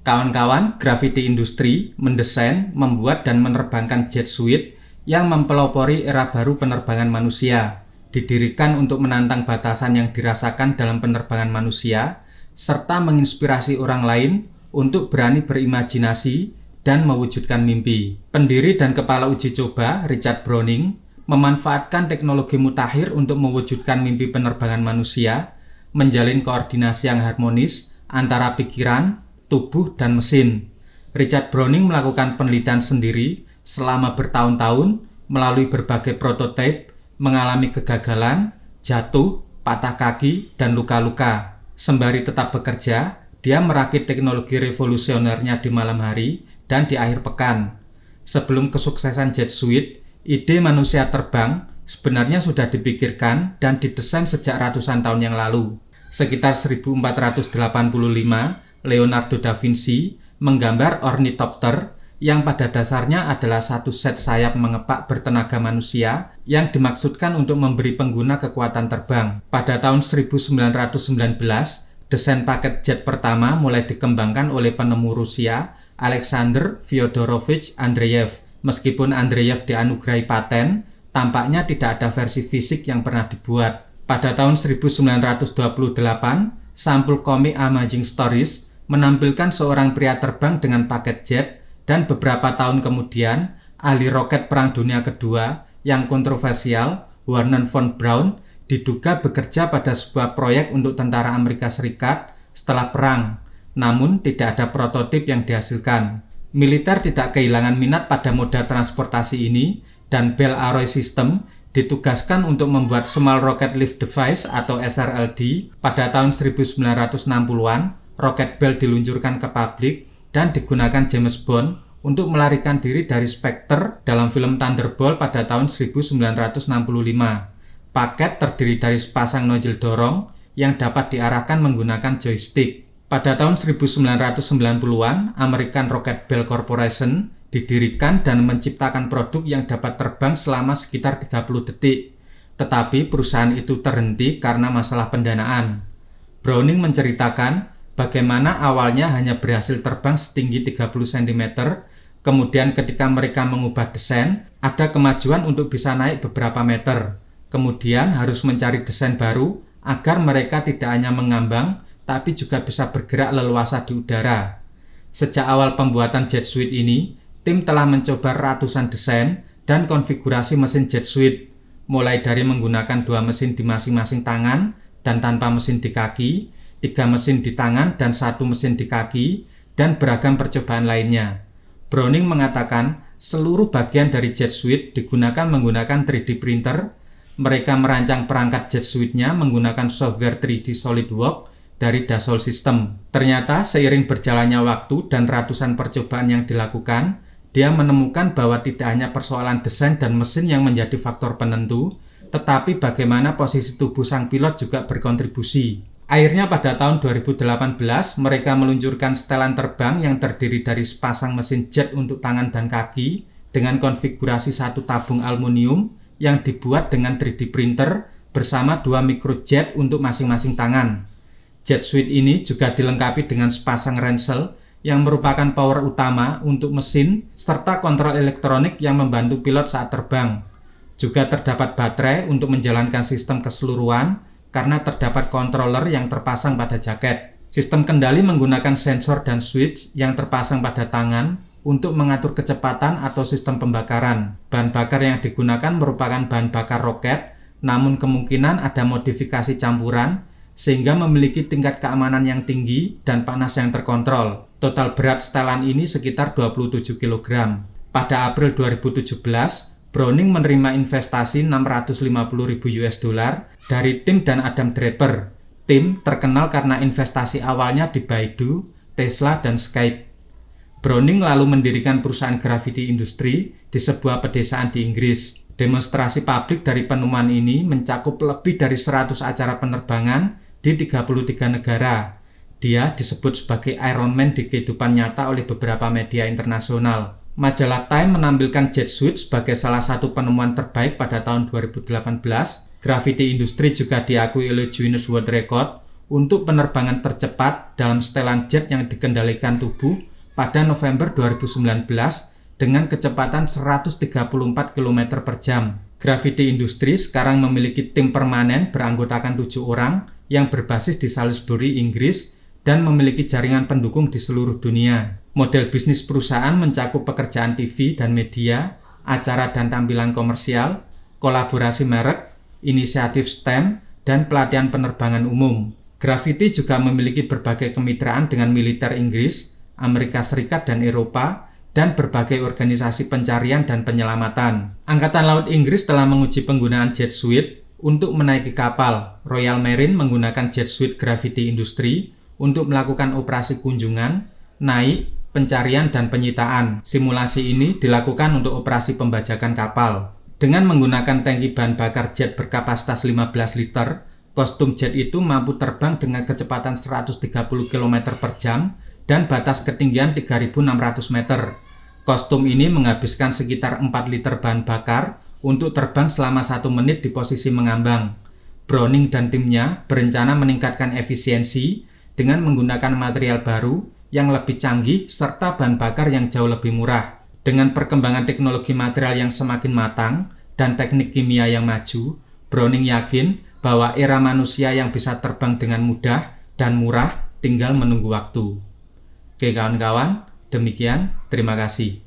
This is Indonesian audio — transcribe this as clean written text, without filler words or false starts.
Kawan-kawan, Gravity Industri mendesain, membuat, dan menerbangkan Jet Suite yang mempelopori era baru penerbangan manusia, didirikan untuk menantang batasan yang dirasakan dalam penerbangan manusia, serta menginspirasi orang lain untuk berani berimajinasi dan mewujudkan mimpi. Pendiri dan kepala uji coba, Richard Browning, memanfaatkan teknologi mutakhir untuk mewujudkan mimpi penerbangan manusia, menjalin koordinasi yang harmonis antara pikiran, tubuh, dan mesin. Richard Browning melakukan penelitian sendiri selama bertahun-tahun melalui berbagai prototipe, mengalami kegagalan, jatuh, patah kaki, dan luka-luka. Sembari tetap bekerja, dia merakit teknologi revolusionernya di malam hari dan di akhir pekan. Sebelum kesuksesan Jet Suite, ide manusia terbang sebenarnya sudah dipikirkan dan didesain sejak ratusan tahun yang lalu. Sekitar 1485, Leonardo da Vinci menggambar ornithopter yang pada dasarnya adalah satu set sayap mengepak bertenaga manusia yang dimaksudkan untuk memberi pengguna kekuatan terbang. Pada tahun 1919, desain paket jet pertama mulai dikembangkan oleh penemu Rusia, Alexander Fyodorovich Andreev. Meskipun Andreev dianugerahi paten, tampaknya tidak ada versi fisik yang pernah dibuat. Pada tahun 1928, sampul komik Amazing Stories menampilkan seorang pria terbang dengan paket jet, dan beberapa tahun kemudian, ahli roket Perang Dunia Kedua yang kontroversial, Wernher von Braun, diduga bekerja pada sebuah proyek untuk tentara Amerika Serikat setelah perang, namun tidak ada prototip yang dihasilkan. Militer tidak kehilangan minat pada moda transportasi ini, dan Bell Arrow System ditugaskan untuk membuat Small Rocket Lift Device atau SRLD. Pada tahun 1960-an, roket Bell diluncurkan ke publik dan digunakan James Bond untuk melarikan diri dari Spectre dalam film Thunderball pada tahun 1965. Paket terdiri dari sepasang nozzle dorong yang dapat diarahkan menggunakan joystick. Pada tahun 1990-an, American Rocket Bell Corporation didirikan dan menciptakan produk yang dapat terbang selama sekitar 30 detik. Tetapi perusahaan itu terhenti karena masalah pendanaan. Browning menceritakan bagaimana awalnya hanya berhasil terbang setinggi 30 cm, kemudian ketika mereka mengubah desain, ada kemajuan untuk bisa naik beberapa meter. Kemudian harus mencari desain baru agar mereka tidak hanya mengambang, tapi juga bisa bergerak leluasa di udara. Sejak awal pembuatan Jet Suite ini, tim telah mencoba ratusan desain dan konfigurasi mesin Jet Suite, mulai dari menggunakan 2 mesin di masing-masing tangan dan tanpa mesin di kaki, 3 mesin di tangan dan 1 mesin di kaki, dan beragam percobaan lainnya. Browning mengatakan seluruh bagian dari Jet Suite digunakan menggunakan 3D printer. Mereka merancang perangkat Jet Suite-nya menggunakan software 3D SolidWorks dari Dassault Systèmes. Ternyata seiring berjalannya waktu dan ratusan percobaan yang dilakukan, dia menemukan bahwa tidak hanya persoalan desain dan mesin yang menjadi faktor penentu, tetapi bagaimana posisi tubuh sang pilot juga berkontribusi. Akhirnya pada tahun 2018, mereka meluncurkan setelan terbang yang terdiri dari sepasang mesin jet untuk tangan dan kaki dengan konfigurasi satu tabung aluminium yang dibuat dengan 3D printer bersama 2 microjet untuk masing-masing tangan. Jet Suite ini juga dilengkapi dengan sepasang ransel yang merupakan power utama untuk mesin serta kontrol elektronik yang membantu pilot saat terbang. Juga terdapat baterai untuk menjalankan sistem keseluruhan karena terdapat controller yang terpasang pada jaket. Sistem kendali menggunakan sensor dan switch yang terpasang pada tangan untuk mengatur kecepatan atau sistem pembakaran. Bahan bakar yang digunakan merupakan bahan bakar roket, namun kemungkinan ada modifikasi campuran sehingga memiliki tingkat keamanan yang tinggi dan panas yang terkontrol. Total berat setelan ini sekitar 27 kg. Pada April 2017, Browning menerima investasi $650.000 dari Tim dan Adam Draper. Tim terkenal karena investasi awalnya di Baidu, Tesla, dan Skype. Browning lalu mendirikan perusahaan Gravity Industri di sebuah pedesaan di Inggris. Demonstrasi publik dari penemuan ini mencakup lebih dari 100 acara penerbangan di 33 negara. Dia disebut sebagai Iron Man di kehidupan nyata oleh beberapa media internasional. Majalah Time menampilkan Jet Suite sebagai salah satu penemuan terbaik pada tahun 2018. Gravity Industri juga diakui oleh Guinness World Record untuk penerbangan tercepat dalam setelan jet yang dikendalikan tubuh pada November 2019 dengan kecepatan 134 km per jam. Gravity Industries sekarang memiliki tim permanen beranggotakan 7 orang yang berbasis di Salisbury, Inggris, dan memiliki jaringan pendukung di seluruh dunia. Model bisnis perusahaan mencakup pekerjaan TV dan media, acara dan tampilan komersial, kolaborasi merek, inisiatif STEM, dan pelatihan penerbangan umum. Gravity juga memiliki berbagai kemitraan dengan militer Inggris, Amerika Serikat dan Eropa, dan berbagai organisasi pencarian dan penyelamatan. Angkatan Laut Inggris telah menguji penggunaan jet suite untuk menaiki kapal. Royal Marine menggunakan jet suite Gravity Industries untuk melakukan operasi kunjungan, naik, pencarian, dan penyitaan. Simulasi ini dilakukan untuk operasi pembajakan kapal. Dengan menggunakan tangki bahan bakar jet berkapasitas 15 liter, kostum jet itu mampu terbang dengan kecepatan 130 km per jam dan batas ketinggian 3.600 meter. Kostum ini menghabiskan sekitar 4 liter bahan bakar untuk terbang selama 1 menit di posisi mengambang. Browning dan timnya berencana meningkatkan efisiensi dengan menggunakan material baru yang lebih canggih serta bahan bakar yang jauh lebih murah. Dengan perkembangan teknologi material yang semakin matang dan teknik kimia yang maju, Browning yakin bahwa era manusia yang bisa terbang dengan mudah dan murah tinggal menunggu waktu. Oke kawan-kawan, demikian, terima kasih.